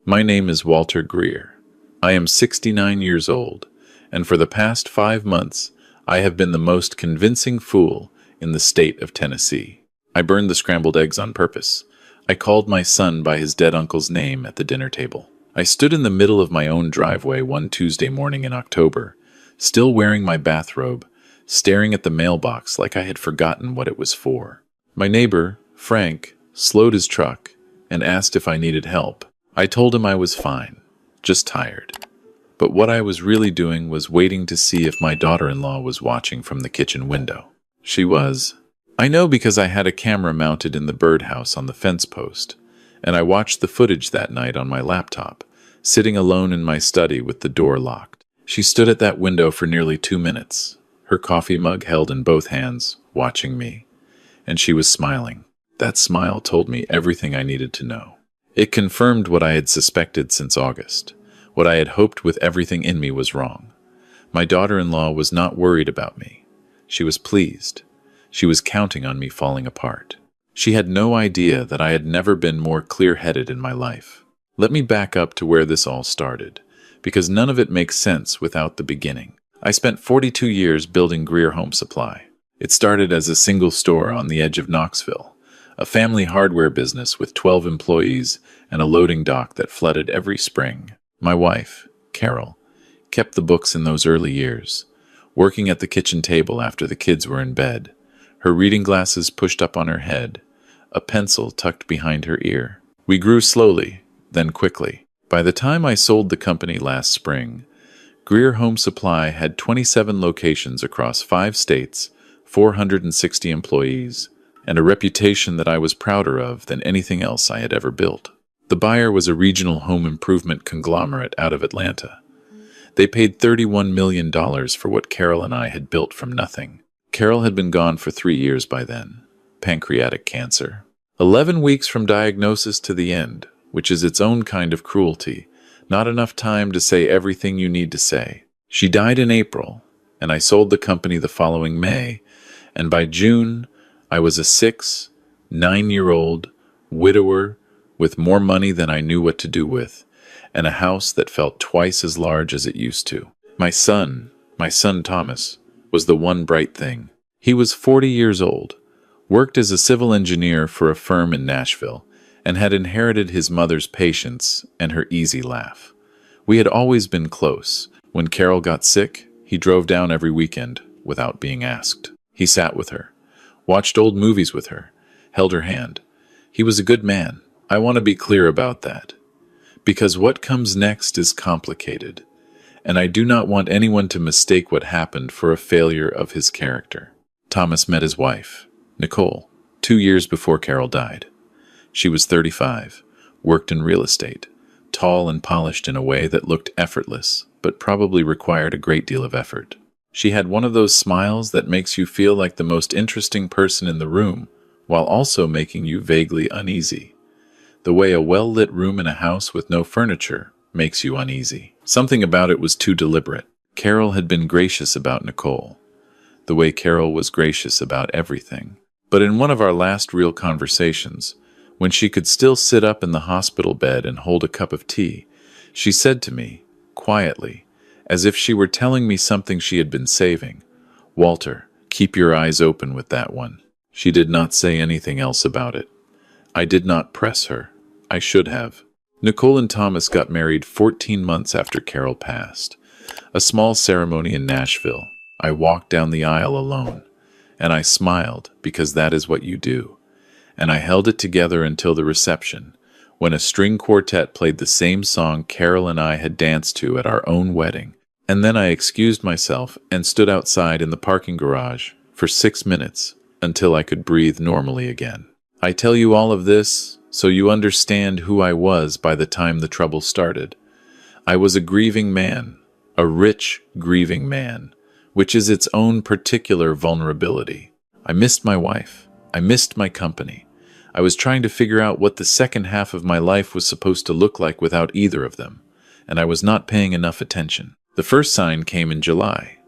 My name is Walter Greer. I am 69 years old, and for the past 5 months, I have been the most convincing fool in the state of Tennessee. I burned the scrambled eggs on purpose. I called my son by his dead uncle's name at the dinner table. I stood in the middle of my own driveway one Tuesday morning in October, still wearing my bathrobe, staring at the mailbox like I had forgotten what it was for. My neighbor, Frank, slowed his truck and asked if I needed help. I told him I was fine, just tired. But what I was really doing was waiting to see if my daughter-in-law was watching from the kitchen window. She was. I know because I had a camera mounted in the birdhouse on the fence post, and I watched the footage that night on my laptop, sitting alone in my study with the door locked. She stood at that window for nearly 2 minutes, her coffee mug held in both hands, watching me. And she was smiling. That smile told me everything I needed to know. It confirmed what I had suspected since August. What I had hoped with everything in me was wrong. My daughter-in-law was not worried about me. She was pleased. She was counting on me falling apart. She had no idea that I had never been more clear-headed in my life. Let me back up to where this all started, because none of it makes sense without the beginning. I spent 42 years building Greer Home Supply. It started as a single store on the edge of Knoxville, a family hardware business with 12 employees and a loading dock that flooded every spring. My wife, Carol, kept the books in those early years, working at the kitchen table after the kids were in bed, her reading glasses pushed up on her head, a pencil tucked behind her ear. We grew slowly, then quickly. By the time I sold the company last spring, Greer Home Supply had 27 locations across 5 states, 460 employees, and a reputation that I was prouder of than anything else I had ever built. The buyer was a regional home improvement conglomerate out of Atlanta. They paid $31 million for what Carol and I had built from nothing. Carol had been gone for 3 years by then. Pancreatic cancer. 11 weeks from diagnosis to the end, which is its own kind of cruelty. Not enough time to say everything you need to say. She died in April, and I sold the company the following May, and by June, I was a 9-year-old widower with more money than I knew what to do with, and a house that felt twice as large as it used to. My son Thomas, was the one bright thing. He was 40 years old, worked as a civil engineer for a firm in Nashville, and had inherited his mother's patience and her easy laugh. We had always been close. When Carol got sick, he drove down every weekend without being asked. He sat with her, watched old movies with her, held her hand. He was a good man. I want to be clear about that, because what comes next is complicated, and I do not want anyone to mistake what happened for a failure of his character. Thomas met his wife, Nicole, 2 years before Carol died. She was 35, worked in real estate, tall and polished in a way that looked effortless, but probably required a great deal of effort. She had one of those smiles that makes you feel like the most interesting person in the room, while also making you vaguely uneasy. The way a well-lit room in a house with no furniture makes you uneasy. Something about it was too deliberate. Carol had been gracious about Nicole, the way Carol was gracious about everything. But in one of our last real conversations, when she could still sit up in the hospital bed and hold a cup of tea, she said to me, quietly, as if she were telling me something she had been saving, "Walter, keep your eyes open with that one." She did not say anything else about it. I did not press her. I should have. Nicole and Thomas got married 14 months after Carol passed. A small ceremony in Nashville. I walked down the aisle alone, and I smiled because that is what you do. And I held it together until the reception, when a string quartet played the same song Carol and I had danced to at our own wedding. And then I excused myself and stood outside in the parking garage for 6 minutes until I could breathe normally again. I tell you all of this so you understand who I was by the time the trouble started. I was a grieving man, a rich, grieving man, which is its own particular vulnerability. I missed my wife. I missed my company. I was trying to figure out what the second half of my life was supposed to look like without either of them, and I was not paying enough attention. The first sign came in July.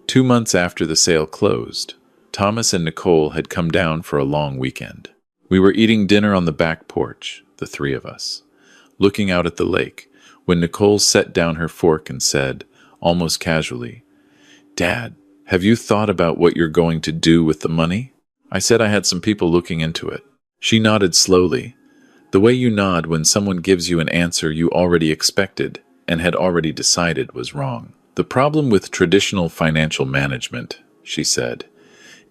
2 months after the sale closed, Thomas and Nicole had come down for a long weekend. We were eating dinner on the back porch, the 3 of us, looking out at the lake, when Nicole set down her fork and said, almost casually, "Dad, have you thought about what you're going to do with the money?" I said I had some people looking into it. She nodded slowly, the way you nod when someone gives you an answer you already expected and had already decided was wrong. "The problem with traditional financial management," she said,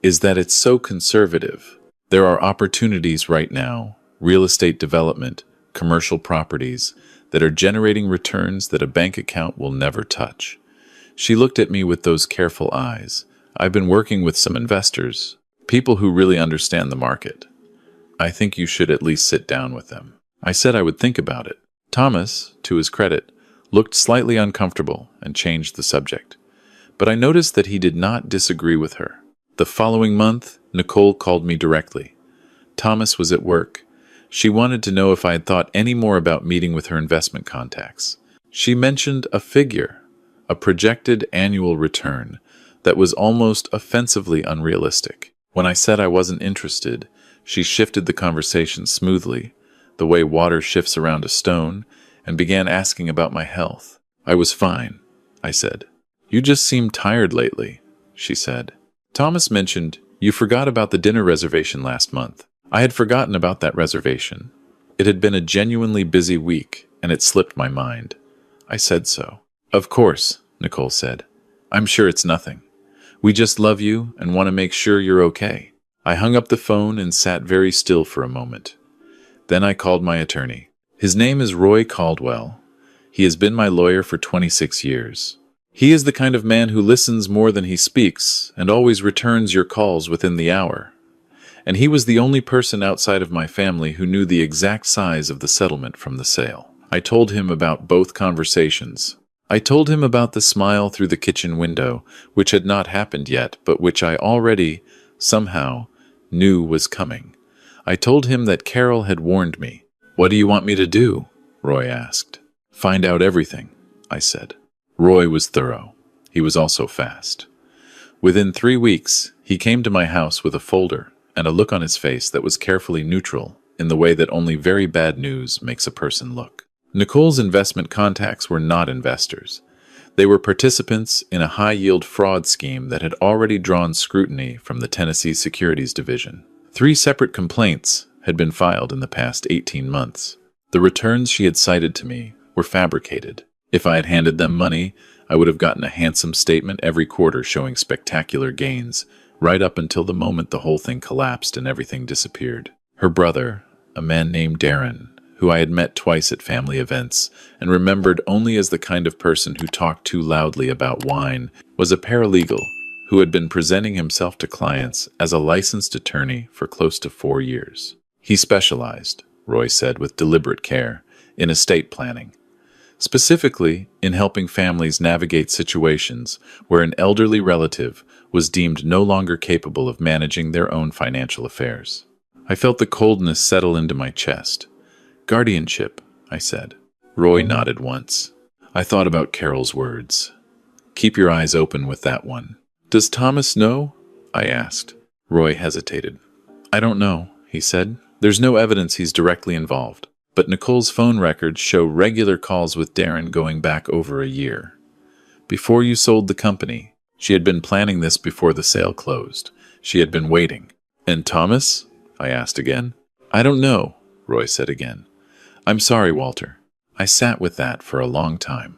"is that it's so conservative. There are opportunities right now, real estate development, commercial properties, that are generating returns that a bank account will never touch." She looked at me with those careful eyes. "I've been working with some investors, people who really understand the market. I think you should at least sit down with them." I said I would think about it. Thomas, to his credit, looked slightly uncomfortable and changed the subject. But I noticed that he did not disagree with her. The following month, Nicole called me directly. Thomas was at work. She wanted to know if I had thought any more about meeting with her investment contacts. She mentioned a figure, a projected annual return, that was almost offensively unrealistic. When I said I wasn't interested, she shifted the conversation smoothly, the way water shifts around a stone, and began asking about my health. "I was fine," I said. "You just seem tired lately," she said. Thomas mentioned, "You forgot about the dinner reservation last month." I had forgotten about that reservation. It had been a genuinely busy week, and it slipped my mind. I said so. "Of course," Nicole said. "I'm sure it's nothing. We just love you and want to make sure you're okay." I hung up the phone and sat very still for a moment. Then I called my attorney. His name is Roy Caldwell. He has been my lawyer for 26 years. He is the kind of man who listens more than he speaks and always returns your calls within the hour. And he was the only person outside of my family who knew the exact size of the settlement from the sale. I told him about both conversations. I told him about the smile through the kitchen window, which had not happened yet, but which I already, somehow, knew was coming. I told him that Carol had warned me. "What do you want me to do?" Roy asked. "Find out everything," I said. Roy was thorough. He was also fast. Within 3 weeks, he came to my house with a folder and a look on his face that was carefully neutral, in the way that only very bad news makes a person look. Nicole's investment contacts were not investors. They were participants in a high-yield fraud scheme that had already drawn scrutiny from the Tennessee Securities Division. 3 separate complaints had been filed in the past 18 months. The returns she had cited to me were fabricated. If I had handed them money, I would have gotten a handsome statement every quarter showing spectacular gains, right up until the moment the whole thing collapsed and everything disappeared. Her brother, a man named Darren, who I had met twice at family events and remembered only as the kind of person who talked too loudly about wine, was a paralegal who had been presenting himself to clients as a licensed attorney for close to 4 years. He specialized, Roy said with deliberate care, in estate planning, specifically in helping families navigate situations where an elderly relative was deemed no longer capable of managing their own financial affairs. I felt the coldness settle into my chest. "Guardianship," I said. Roy nodded once. I thought about Carol's words. "Keep your eyes open with that one." "Does Thomas know?" I asked. Roy hesitated. "I don't know," he said. "There's no evidence he's directly involved. But Nicole's phone records show regular calls with Darren going back over a year. Before you sold the company, she had been planning this before the sale closed. She had been waiting." "And Thomas?" I asked again. "I don't know," Roy said again. "I'm sorry, Walter." I sat with that for a long time.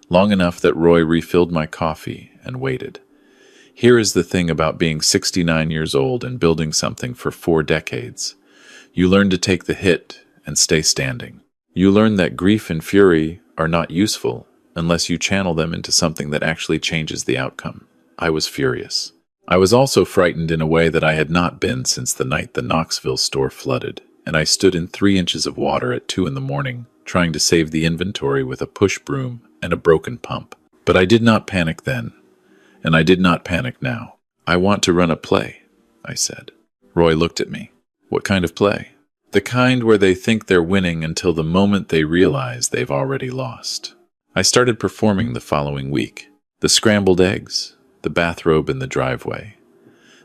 Long enough that Roy refilled my coffee and waited. Here is the thing about being 69 years old and building something for 4 decades. You learn to take the hit and stay standing. You learn that grief and fury are not useful unless you channel them into something that actually changes the outcome. I was furious. I was also frightened in a way that I had not been since the night the Knoxville store flooded, and I stood in 3 inches of water at 2 in the morning, trying to save the inventory with a push broom and a broken pump. But I did not panic then, and I did not panic now. "I want to run a play," I said. Roy looked at me. "What kind of play?" "The kind where they think they're winning until the moment they realize they've already lost." I started performing the following week. The scrambled eggs, the bathrobe in the driveway,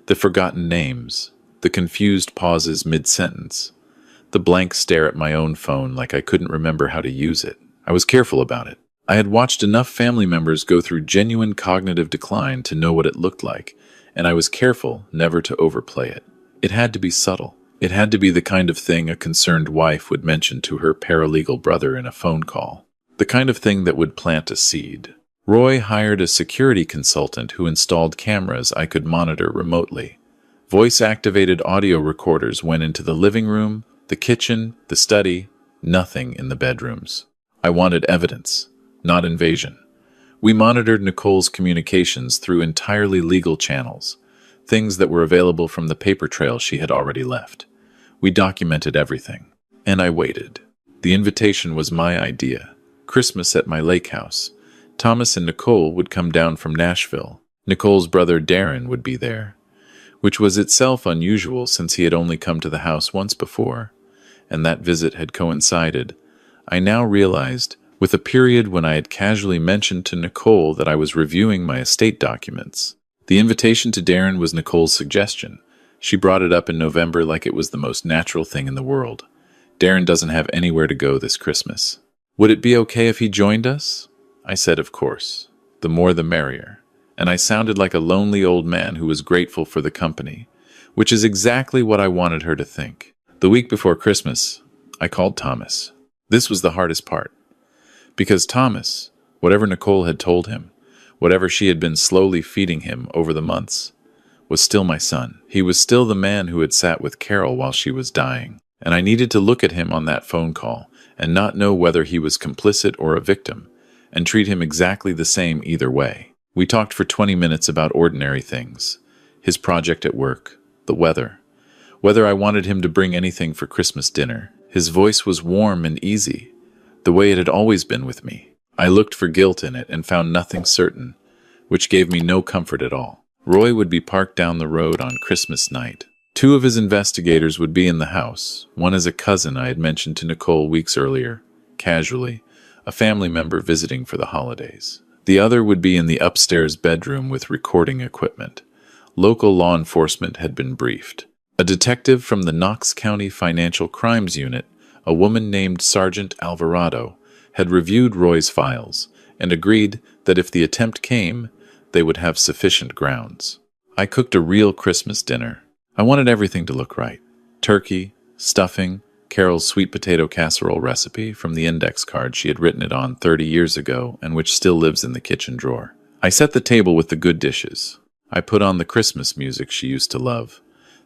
the forgotten names, the confused pauses mid-sentence, The blank stare at my own phone like I couldn't remember how to use it. I was careful about it. I had watched enough family members go through genuine cognitive decline to know what it looked like, and I was careful never to overplay it. It had to be subtle. It had to be the kind of thing a concerned wife would mention to her paralegal brother in a phone call. The kind of thing that would plant a seed. Roy hired a security consultant who installed cameras I could monitor remotely. Voice-activated audio recorders went into the living room, the kitchen, the study, nothing in the bedrooms. I wanted evidence, not invasion. We monitored Nicole's communications through entirely legal channels, things that were available from the paper trail she had already left. We documented everything. And I waited. The invitation was my idea. Christmas at my lake house. Thomas and Nicole would come down from Nashville. Nicole's brother Darren would be there, which was itself unusual since he had only come to the house once before, and that visit had coincided, I now realized, with a period when I had casually mentioned to Nicole that I was reviewing my estate documents. The invitation to Darren was Nicole's suggestion. She brought it up in November like it was the most natural thing in the world. Darren doesn't have anywhere to go this Christmas. Would it be okay if he joined us? I said, of course. The more the merrier. And I sounded like a lonely old man who was grateful for the company, which is exactly what I wanted her to think. The week before Christmas, I called Thomas. This was the hardest part. Because Thomas, whatever Nicole had told him, whatever she had been slowly feeding him over the months, was still my son. He was still the man who had sat with Carol while she was dying. And I needed to look at him on that phone call and not know whether he was complicit or a victim, and treat him exactly the same either way. We talked for 20 minutes about ordinary things. His project at work, the weather, whether I wanted him to bring anything for Christmas dinner. His voice was warm and easy, the way it had always been with me. I looked for guilt in it and found nothing certain, which gave me no comfort at all. Roy would be parked down the road on Christmas night. 2 of his investigators would be in the house, one as a cousin I had mentioned to Nicole weeks earlier, casually, a family member visiting for the holidays. The other would be in the upstairs bedroom with recording equipment. Local law enforcement had been briefed. A detective from the Knox County Financial Crimes Unit, a woman named Sergeant Alvarado, had reviewed Roy's files and agreed that if the attempt came, they would have sufficient grounds. I cooked a real Christmas dinner. I wanted everything to look right. Turkey, stuffing, Carol's sweet potato casserole recipe from the index card she had written it on 30 years ago and which still lives in the kitchen drawer. I set the table with the good dishes. I put on the Christmas music she used to love,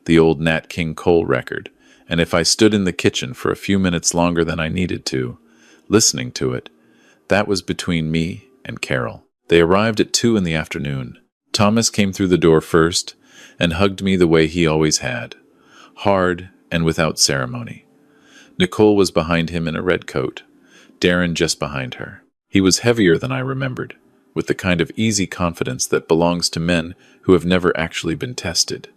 the old Nat King Cole record, and if I stood in the kitchen for a few minutes longer than I needed to, listening to it, that was between me and Carol. They arrived at 2 in the afternoon. Thomas came through the door first and hugged me the way he always had, hard and without ceremony. Nicole was behind him in a red coat, Darren just behind her. He was heavier than I remembered, with the kind of easy confidence that belongs to men who have never actually been tested.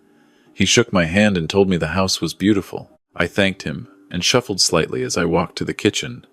He shook my hand and told me the house was beautiful. I thanked him and shuffled slightly as I walked to the kitchen,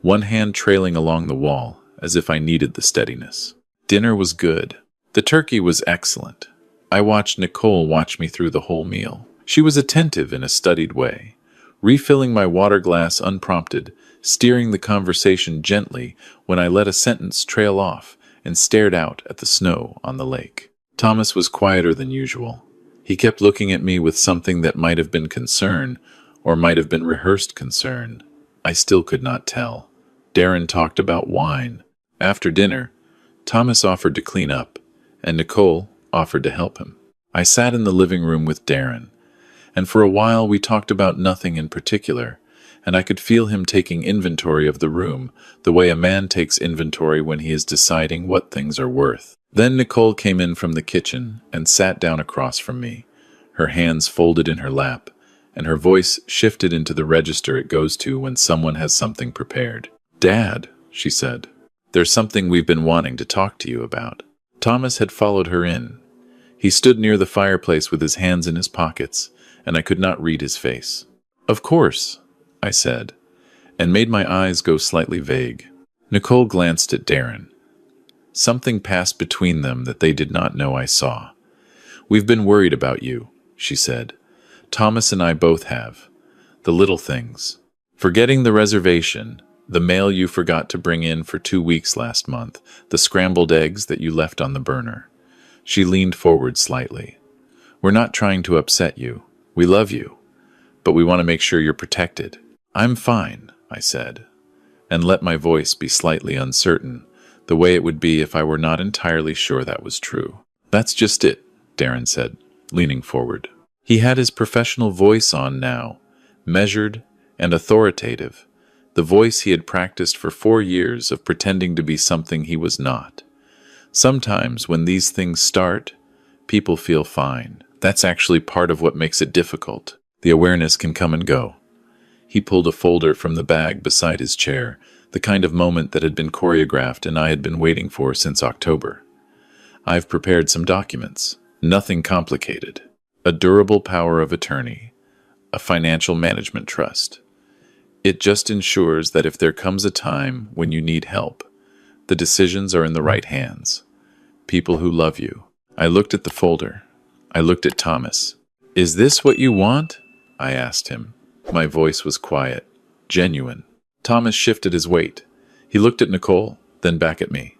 one hand trailing along the wall, as if I needed the steadiness. Dinner was good. The turkey was excellent. I watched Nicole watch me through the whole meal. She was attentive in a studied way, refilling my water glass unprompted, steering the conversation gently when I let a sentence trail off and stared out at the snow on the lake. Thomas was quieter than usual. He kept looking at me with something that might have been concern or might have been rehearsed concern. I still could not tell. Darren talked about wine. After dinner, Thomas offered to clean up, and Nicole offered to help him. I sat in the living room with Darren, and for a while we talked about nothing in particular, and I could feel him taking inventory of the room, the way a man takes inventory when he is deciding what things are worth. Then Nicole came in from the kitchen and sat down across from me, her hands folded in her lap, and her voice shifted into the register it goes to when someone has something prepared. "Dad," she said, "there's something we've been wanting to talk to you about." Thomas had followed her in. He stood near the fireplace with his hands in his pockets, and I could not read his face. "Of course," I said, and made my eyes go slightly vague. Nicole glanced at Darren. Something passed between them that they did not know I saw. "We've been worried about you," she said. "Thomas and I both have. The little things. Forgetting the reservation, the mail you forgot to bring in for 2 weeks last month, the scrambled eggs that you left on the burner. She leaned forward slightly. We're not trying to upset you. We love you. But we want to make sure you're protected. I'm fine, I said, and let my voice be slightly uncertain, the way it would be if I were not entirely sure that was true. That's just it, Darren said, leaning forward. He had his professional voice on now, measured and authoritative, the voice he had practiced for 4 years of pretending to be something he was not. Sometimes when these things start, people feel fine. That's actually part of what makes it difficult. The awareness can come and go. He pulled a folder from the bag beside his chair, the kind of moment that had been choreographed and I had been waiting for since October. I've prepared some documents. Nothing complicated. A durable power of attorney. A financial management trust. It just ensures that if there comes a time when you need help, the decisions are in the right hands. People who love you. I looked at the folder. I looked at Thomas. Is this what you want? I asked him. My voice was quiet, genuine. Thomas shifted his weight. He looked at Nicole, then back at me.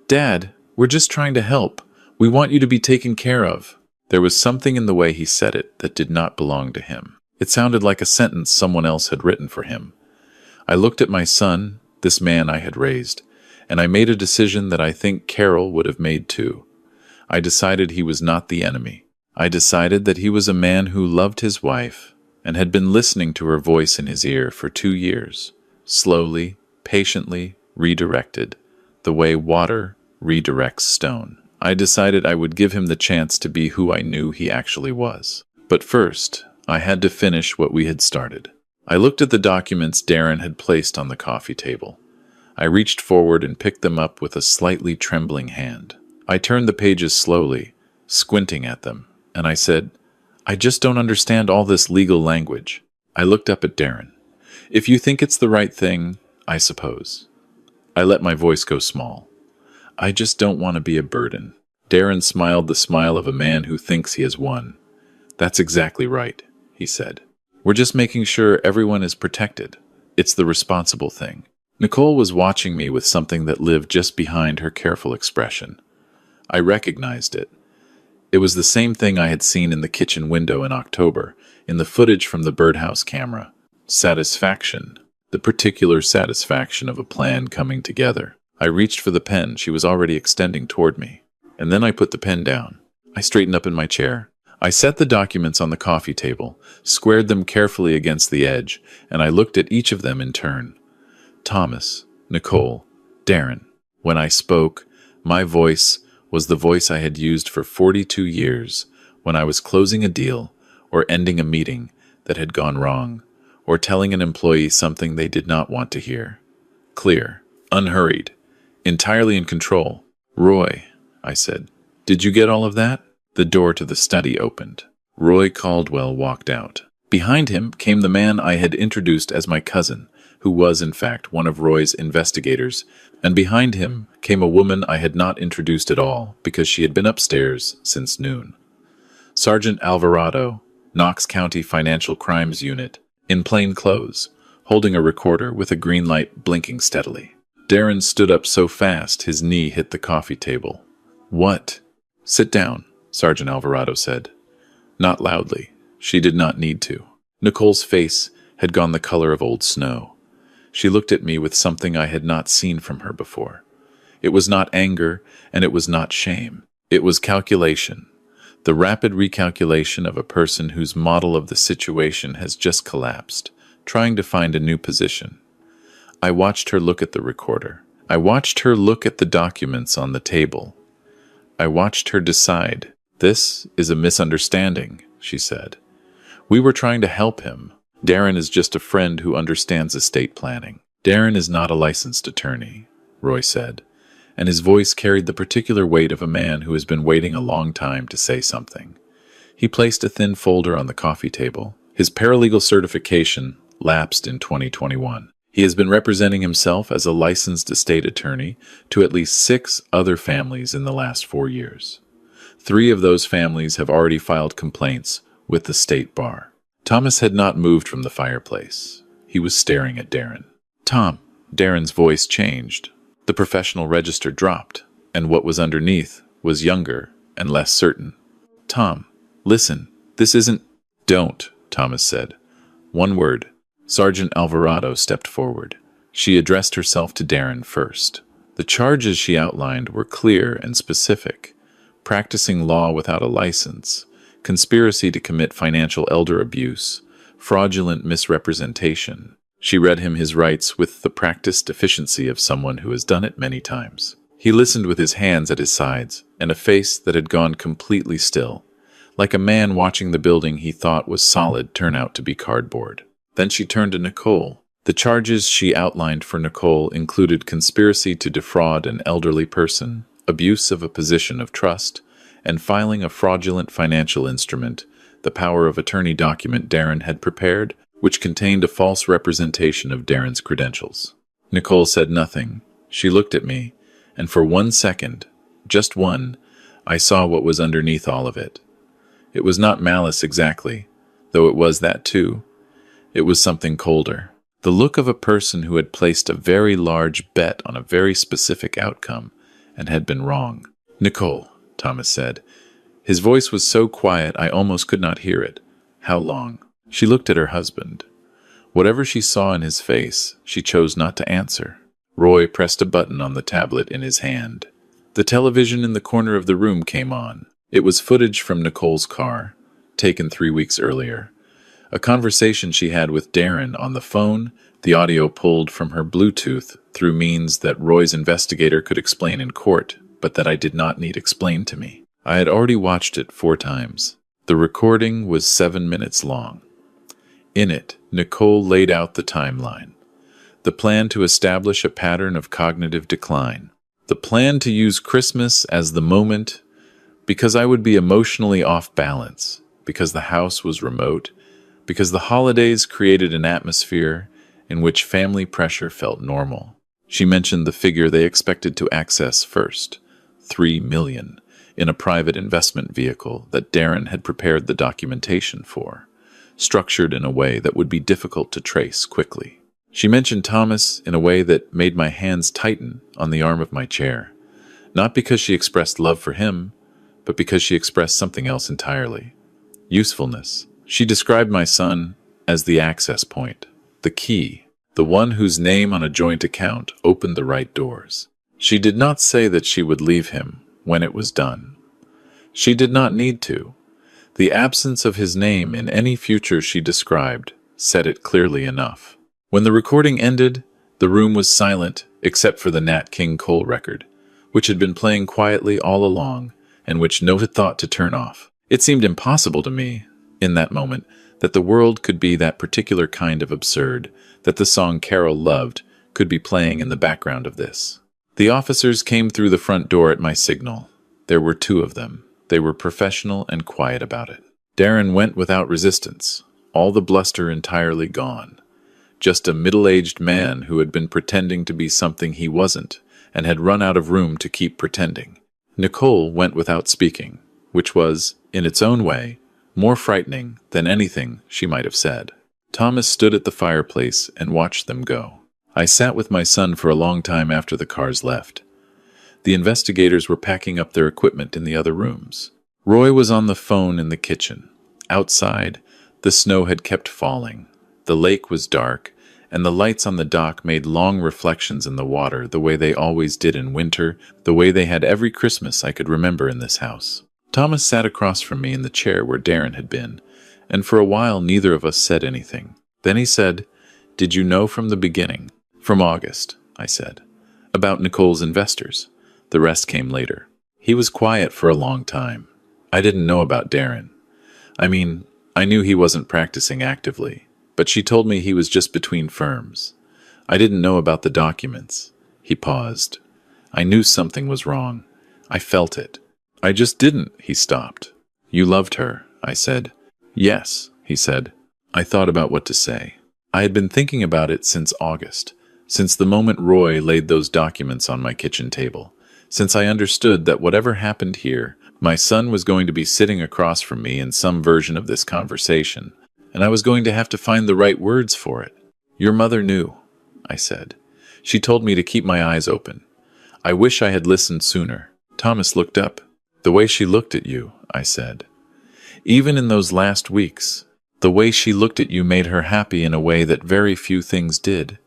Dad, we're just trying to help. We want you to be taken care of. There was something in the way he said it that did not belong to him. It sounded like a sentence someone else had written for him. I looked at my son, this man I had raised, and I made a decision that I think Carol would have made too. I decided he was not the enemy. I decided that he was a man who loved his wife and had been listening to her voice in his ear for 2 years, slowly, patiently, redirected, the way water redirects stone. I decided I would give him the chance to be who I knew he actually was. But first, I had to finish what we had started. I looked at the documents Darren had placed on the coffee table. I reached forward and picked them up with a slightly trembling hand. I turned the pages slowly, squinting at them, and I said, I just don't understand all this legal language. I looked up at Darren. If you think it's the right thing, I suppose. I let my voice go small. I just don't want to be a burden. Darren smiled the smile of a man who thinks he has won. That's exactly right, he said. We're just making sure everyone is protected. It's the responsible thing. Nicole was watching me with something that lived just behind her careful expression. I recognized it. It was the same thing I had seen in the kitchen window in October, in the footage from the birdhouse camera. Satisfaction. The particular satisfaction of a plan coming together. I reached for the pen she was already extending toward me, and then I put the pen down. I straightened up in my chair. I set the documents on the coffee table, squared them carefully against the edge, and I looked at each of them in turn. Thomas, Nicole, Darren. When I spoke, my voice was the voice I had used for 42 years when I was closing a deal or ending a meeting that had gone wrong, or telling an employee something they did not want to hear. Clear, unhurried, entirely in control. Roy, I said, did you get all of that? The door to the study opened. Roy Caldwell walked out. Behind him came the man I had introduced as my cousin, who was in fact one of Roy's investigators, and behind him came a woman I had not introduced at all because she had been upstairs since noon. Sergeant Alvarado, Knox County Financial Crimes Unit, in plain clothes, holding a recorder with a green light blinking steadily. Darren stood up so fast his knee hit the coffee table. What? Sit down, Sergeant Alvarado said. Not loudly. She did not need to. Nicole's face had gone the color of old snow. She looked at me with something I had not seen from her before. It was not anger, and it was not shame. It was calculation. The rapid recalculation of a person whose model of the situation has just collapsed, trying to find a new position. I watched her look at the recorder. I watched her look at the documents on the table. I watched her decide. This is a misunderstanding, she said. We were trying to help him. Darren is just a friend who understands estate planning. Darren is not a licensed attorney, Roy said, and his voice carried the particular weight of a man who has been waiting a long time to say something. He placed a thin folder on the coffee table. His paralegal certification lapsed in 2021. He has been representing himself as a licensed estate attorney to at least 6 other families in the last 4 years. 3 of those families have already filed complaints with the state bar. Thomas had not moved from the fireplace. He was staring at Darren. Tom. Darren's voice changed. The professional register dropped, and what was underneath was younger and less certain. Tom, listen, this isn't... Don't, Thomas said. One word. Sergeant Alvarado stepped forward. She addressed herself to Darren first. The charges she outlined were clear and specific. Practicing law without a license, conspiracy to commit financial elder abuse, fraudulent misrepresentation. She read him his rights with the practiced efficiency of someone who has done it many times. He listened with his hands at his sides and a face that had gone completely still, like a man watching the building he thought was solid turn out to be cardboard. Then she turned to Nicole. The charges she outlined for Nicole included conspiracy to defraud an elderly person, abuse of a position of trust, and filing a fraudulent financial instrument, the power of attorney document Darren had prepared, which contained a false representation of Darren's credentials. Nicole said nothing. She looked at me, and for 1 second, just one, I saw what was underneath all of it. It was not malice exactly, though it was that too. It was something colder. The look of a person who had placed a very large bet on a very specific outcome and had been wrong. Nicole, Thomas said. His voice was so quiet I almost could not hear it. How long? She looked at her husband. Whatever she saw in his face, she chose not to answer. Roy pressed a button on the tablet in his hand. The television in the corner of the room came on. It was footage from Nicole's car, taken 3 weeks earlier. A conversation she had with Darren on the phone, the audio pulled from her Bluetooth through means that Roy's investigator could explain in court, but that I did not need explained to me. I had already watched it 4 times. The recording was 7 minutes long. In it, Nicole laid out the timeline. The plan to establish a pattern of cognitive decline. The plan to use Christmas as the moment because I would be emotionally off balance, because the house was remote, because the holidays created an atmosphere in which family pressure felt normal. She mentioned the figure they expected to access first, $3 million, in a private investment vehicle that Darren had prepared the documentation for, structured in a way that would be difficult to trace quickly. She mentioned Thomas in a way that made my hands tighten on the arm of my chair, not because she expressed love for him, but because she expressed something else entirely. Usefulness. She described my son as the access point, the key, the one whose name on a joint account opened the right doors. She did not say that she would leave him when it was done. She did not need to. The absence of his name in any future she described said it clearly enough. When the recording ended, the room was silent except for the Nat King Cole record, which had been playing quietly all along and which no one had thought to turn off. It seemed impossible to me, in that moment, that the world could be that particular kind of absurd, that the song Carol loved could be playing in the background of this. The officers came through the front door at my signal. There were 2 of them. They were professional and quiet about it. Darren went without resistance, all the bluster entirely gone. Just a middle-aged man who had been pretending to be something he wasn't and had run out of room to keep pretending. Nicole went without speaking, which was, in its own way, more frightening than anything she might have said. Thomas stood at the fireplace and watched them go. I sat with my son for a long time after the cars left. The investigators were packing up their equipment in the other rooms. Roy was on the phone in the kitchen. Outside, the snow had kept falling. The lake was dark, and the lights on the dock made long reflections in the water the way they always did in winter, the way they had every Christmas I could remember in this house. Thomas sat across from me in the chair where Darren had been, and for a while neither of us said anything. Then he said, "Did you know from the beginning?" "From August," I said. "About Nicole's investors." The rest came later. He was quiet for a long time. I didn't know about Darren. I mean, I knew he wasn't practicing actively, but she told me he was just between firms. I didn't know about the documents. He paused. I knew something was wrong. I felt it. "I just didn't," he stopped. "You loved her," I said. "Yes," he said. I thought about what to say. I had been thinking about it since August, since the moment Roy laid those documents on my kitchen table, since I understood that whatever happened here, my son was going to be sitting across from me in some version of this conversation, and I was going to have to find the right words for it. Your mother knew, I said. She told me to keep my eyes open. I wish I had listened sooner. Thomas looked up. The way she looked at you, I said. Even in those last weeks, the way she looked at you made her happy in a way that very few things did.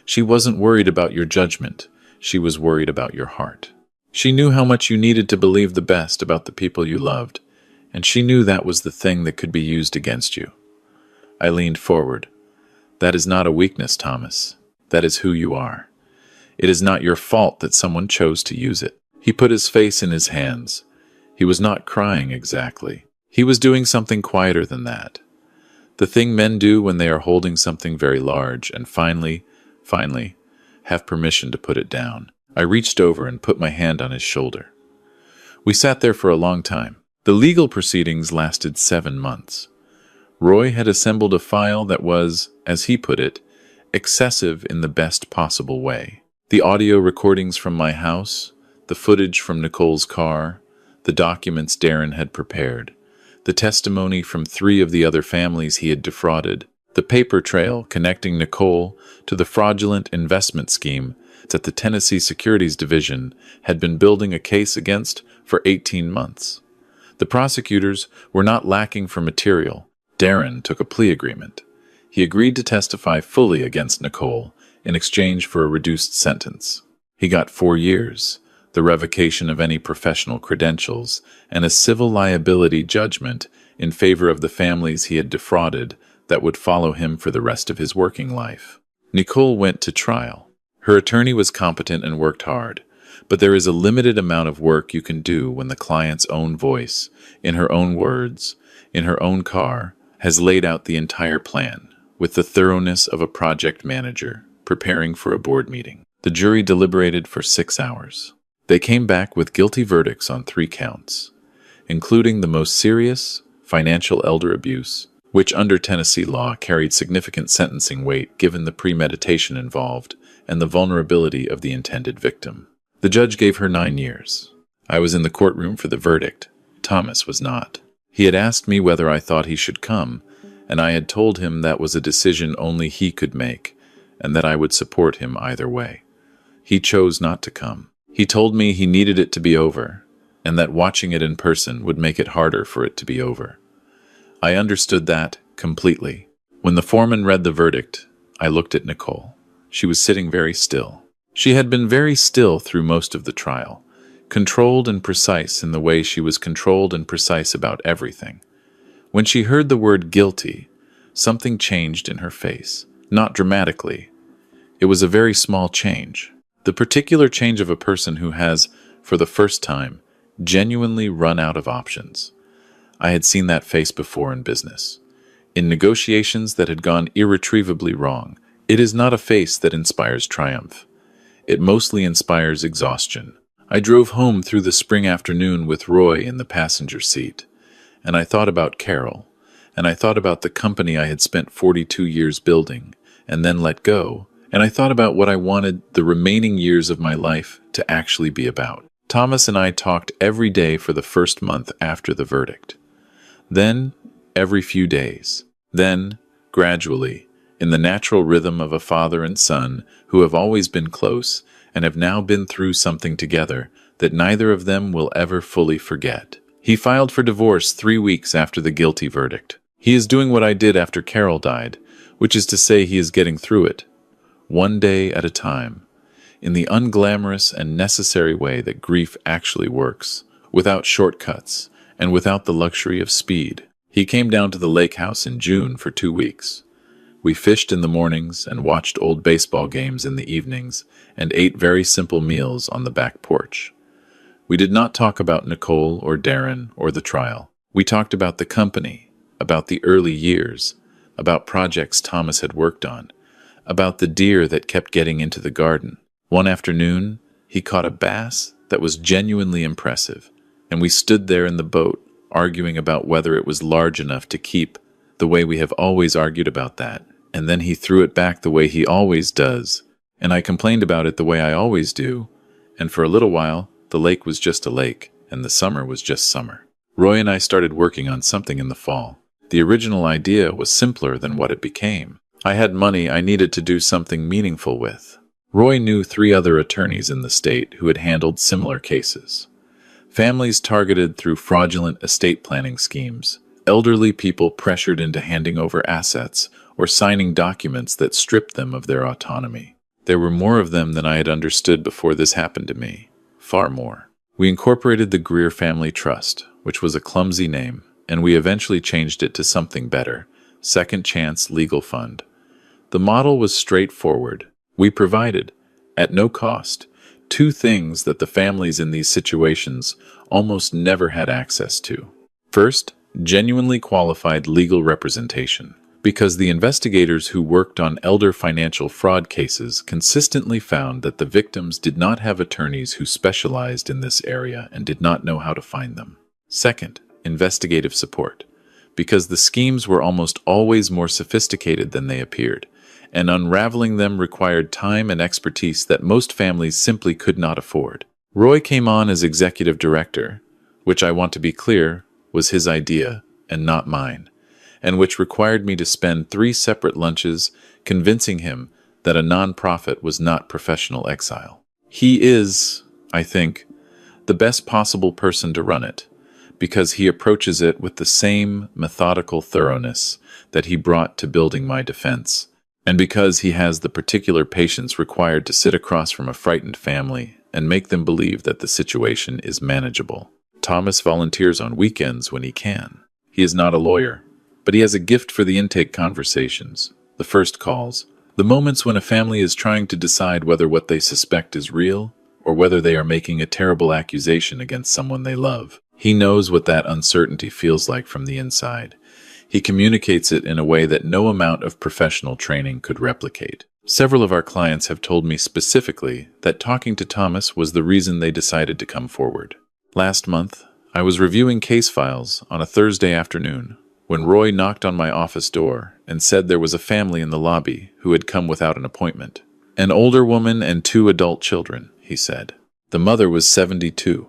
She wasn't worried about your judgment. She was worried about your heart. She knew how much you needed to believe the best about the people you loved, and she knew that was the thing that could be used against you. I leaned forward. That is not a weakness, Thomas. That is who you are. It is not your fault that someone chose to use it. He put his face in his hands. He was not crying exactly. He was doing something quieter than that. The thing men do when they are holding something very large and finally, have permission to put it down. I reached over and put my hand on his shoulder. We sat there for a long time. The legal proceedings lasted 7 months. Roy had assembled a file that was, as he put it, excessive in the best possible way. The audio recordings from my house, the footage from Nicole's car, the documents Darren had prepared, the testimony from 3 of the other families he had defrauded, the paper trail connecting Nicole to the fraudulent investment scheme that the Tennessee Securities Division had been building a case against for 18 months. The prosecutors were not lacking for material. Darren took a plea agreement. He agreed to testify fully against Nicole in exchange for a reduced sentence. He got 4 years, the revocation of any professional credentials, and a civil liability judgment in favor of the families he had defrauded that would follow him for the rest of his working life. Nicole went to trial. Her attorney was competent and worked hard, but there is a limited amount of work you can do when the client's own voice, in her own words, in her own car, has laid out the entire plan, with the thoroughness of a project manager preparing for a board meeting. The jury deliberated for 6 hours. They came back with guilty verdicts on 3 counts, including the most serious, financial elder abuse, which under Tennessee law carried significant sentencing weight given the premeditation involved and the vulnerability of the intended victim. The judge gave her 9 years. I was in the courtroom for the verdict. Thomas was not. He had asked me whether I thought he should come, and I had told him that was a decision only he could make, and that I would support him either way. He chose not to come. He told me he needed it to be over, and that watching it in person would make it harder for it to be over. I understood that completely. When the foreman read the verdict, I looked at Nicole. She was sitting very still. She had been very still through most of the trial, controlled and precise in the way she was controlled and precise about everything. When she heard the word guilty, something changed in her face. Not dramatically. It was a very small change. The particular change of a person who has, for the first time, genuinely run out of options. I had seen that face before in business. In negotiations that had gone irretrievably wrong, it is not a face that inspires triumph. It mostly inspires exhaustion. I drove home through the spring afternoon with Roy in the passenger seat, and I thought about Carol, and I thought about the company I had spent 42 years building, and then let go, and I thought about what I wanted the remaining years of my life to actually be about. Thomas and I talked every day for the first month after the verdict. Then, every few days. Then, gradually, in the natural rhythm of a father and son who have always been close and have now been through something together that neither of them will ever fully forget. He filed for divorce 3 weeks after the guilty verdict. He is doing what I did after Carol died, which is to say he is getting through it, one day at a time, in the unglamorous and necessary way that grief actually works, without shortcuts and without the luxury of speed. He came down to the lake house in June for 2 weeks. We fished in the mornings and watched old baseball games in the evenings and ate very simple meals on the back porch. We did not talk about Nicole or Darren or the trial. We talked about the company, about the early years, about projects Thomas had worked on, about the deer that kept getting into the garden. One afternoon, he caught a bass that was genuinely impressive, and we stood there in the boat arguing about whether it was large enough to keep, the way we have always argued about that. And then he threw it back the way he always does, and I complained about it the way I always do, and for a little while, the lake was just a lake, and the summer was just summer. Roy and I started working on something in the fall. The original idea was simpler than what it became. I had money I needed to do something meaningful with. Roy knew 3 other attorneys in the state who had handled similar cases. Families targeted through fraudulent estate planning schemes, elderly people pressured into handing over assets or signing documents that stripped them of their autonomy. There were more of them than I had understood before this happened to me. Far more. We incorporated the Greer Family Trust, which was a clumsy name, and we eventually changed it to something better, Second Chance Legal Fund. The model was straightforward. We provided, at no cost, 2 things that the families in these situations almost never had access to. First, genuinely qualified legal representation, because the investigators who worked on elder financial fraud cases consistently found that the victims did not have attorneys who specialized in this area and did not know how to find them. Second, investigative support, because the schemes were almost always more sophisticated than they appeared, and unraveling them required time and expertise that most families simply could not afford. Roy came on as executive director, which I want to be clear was his idea and not mine, and which required me to spend 3 separate lunches convincing him that a nonprofit was not professional exile. He is, I think, the best possible person to run it, because he approaches it with the same methodical thoroughness that he brought to building my defense, and because he has the particular patience required to sit across from a frightened family and make them believe that the situation is manageable. Thomas volunteers on weekends when he can. He is not a lawyer, but he has a gift for the intake conversations, the first calls, the moments when a family is trying to decide whether what they suspect is real or whether they are making a terrible accusation against someone they love. He knows what that uncertainty feels like from the inside. He communicates it in a way that no amount of professional training could replicate. Several of our clients have told me specifically that talking to Thomas was the reason they decided to come forward. Last month, I was reviewing case files on a Thursday afternoon when Roy knocked on my office door and said there was a family in the lobby who had come without an appointment. An older woman and 2 adult children, he said. The mother was 72,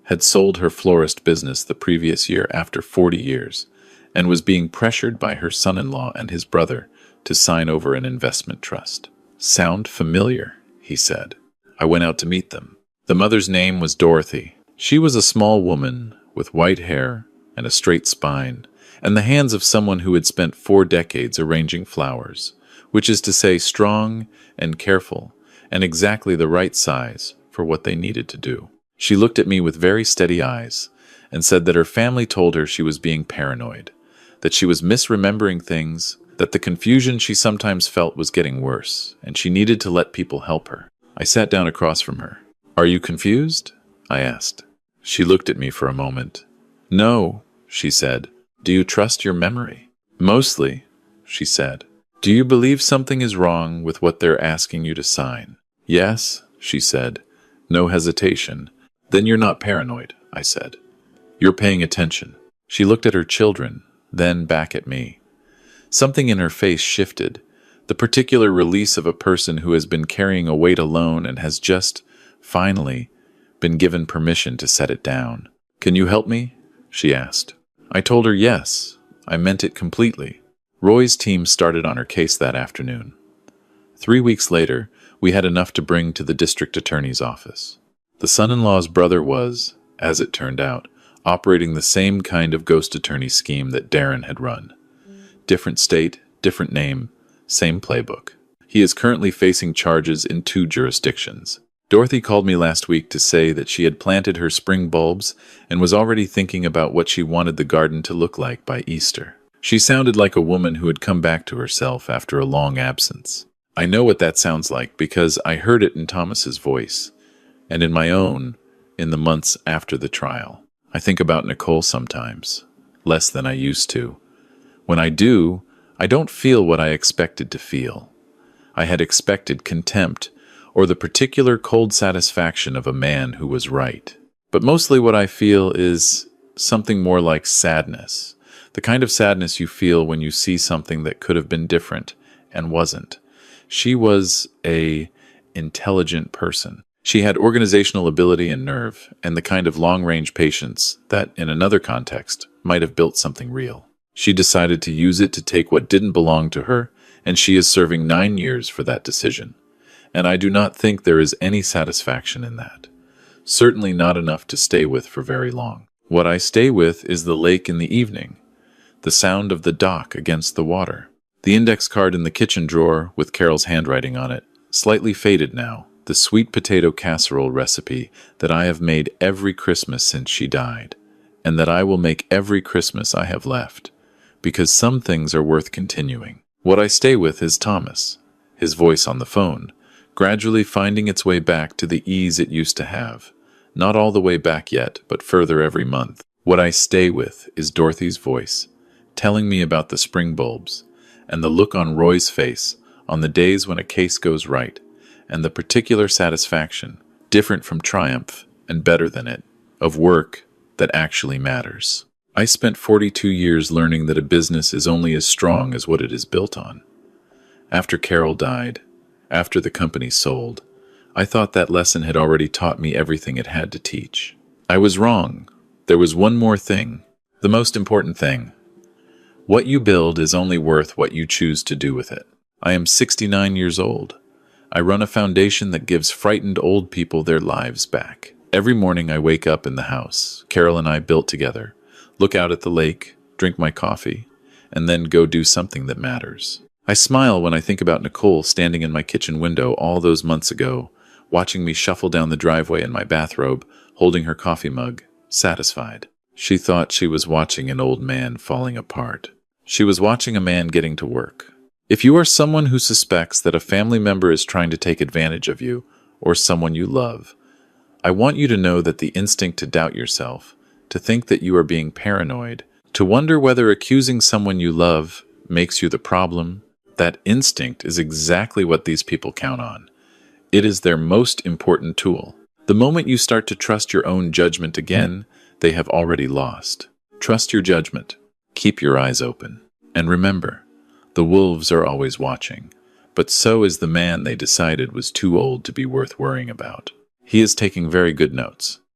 had sold her florist business the previous year after 40 years, and was being pressured by her son-in-law and his brother to sign over an investment trust. Sound familiar, he said. I went out to meet them. The mother's name was Dorothy. She was a small woman with white hair and a straight spine, and the hands of someone who had spent 4 decades arranging flowers, which is to say strong and careful and exactly the right size for what they needed to do. She looked at me with very steady eyes and said that her family told her she was being paranoid, that she was misremembering things, that the confusion she sometimes felt was getting worse, and she needed to let people help her. I sat down across from her. "Are you confused?" I asked. She looked at me for a moment. "No," she said. "Do you trust your memory?" "Mostly," she said. "Do you believe something is wrong with what they're asking you to sign?" "Yes," she said. No hesitation. "Then you're not paranoid," I said. "You're paying attention." She looked at her children, then back at me. Something in her face shifted, the particular release of a person who has been carrying a weight alone and has just, finally, been given permission to set it down. "Can you help me?" she asked. I told her yes. I meant it completely. Roy's team started on her case that afternoon. 3 weeks later, we had enough to bring to the district attorney's office. The son-in-law's brother was, as it turned out, operating the same kind of ghost attorney scheme that Darren had run. Different state, different name, same playbook. He is currently facing charges in 2 jurisdictions. Dorothy called me last week to say that she had planted her spring bulbs and was already thinking about what she wanted the garden to look like by Easter. She sounded like a woman who had come back to herself after a long absence. I know what that sounds like because I heard it in Thomas's voice, and in my own in the months after the trial. I think about Nicole sometimes, less than I used to. When I do, I don't feel what I expected to feel. I had expected contempt, or the particular cold satisfaction of a man who was right. But mostly what I feel is something more like sadness, the kind of sadness you feel when you see something that could have been different and wasn't. She was an intelligent person. She had organizational ability and nerve, and the kind of long-range patience that, in another context, might have built something real. She decided to use it to take what didn't belong to her, and she is serving 9 years for that decision. And I do not think there is any satisfaction in that. Certainly not enough to stay with for very long. What I stay with is the lake in the evening, the sound of the dock against the water, the index card in the kitchen drawer with Carol's handwriting on it, slightly faded now, the sweet potato casserole recipe that I have made every Christmas since she died, and that I will make every Christmas I have left, because some things are worth continuing. What I stay with is Thomas, his voice on the phone, gradually finding its way back to the ease it used to have. Not all the way back yet, but further every month. What I stay with is Dorothy's voice, telling me about the spring bulbs, and the look on Roy's face on the days when a case goes right, and the particular satisfaction, different from triumph and better than it, of work that actually matters. I spent 42 years learning that a business is only as strong as what it is built on. After Carol died, after the company sold, I thought that lesson had already taught me everything it had to teach. I was wrong. There was one more thing, the most important thing. What you build is only worth what you choose to do with it. I am 69 years old. I run a foundation that gives frightened old people their lives back. Every morning I wake up in the house, Carol and I built together, look out at the lake, drink my coffee, and then go do something that matters. I smile when I think about Nicole standing in my kitchen window all those months ago, watching me shuffle down the driveway in my bathrobe, holding her coffee mug, satisfied. She thought she was watching an old man falling apart. She was watching a man getting to work. If you are someone who suspects that a family member is trying to take advantage of you, or someone you love, I want you to know that the instinct to doubt yourself, to think that you are being paranoid, to wonder whether accusing someone you love makes you the problem, that instinct is exactly what these people count on. It is their most important tool. The moment you start to trust your own judgment again, they have already lost. Trust your judgment. Keep your eyes open. And remember, the wolves are always watching, but so is the man they decided was too old to be worth worrying about. He is taking very good notes.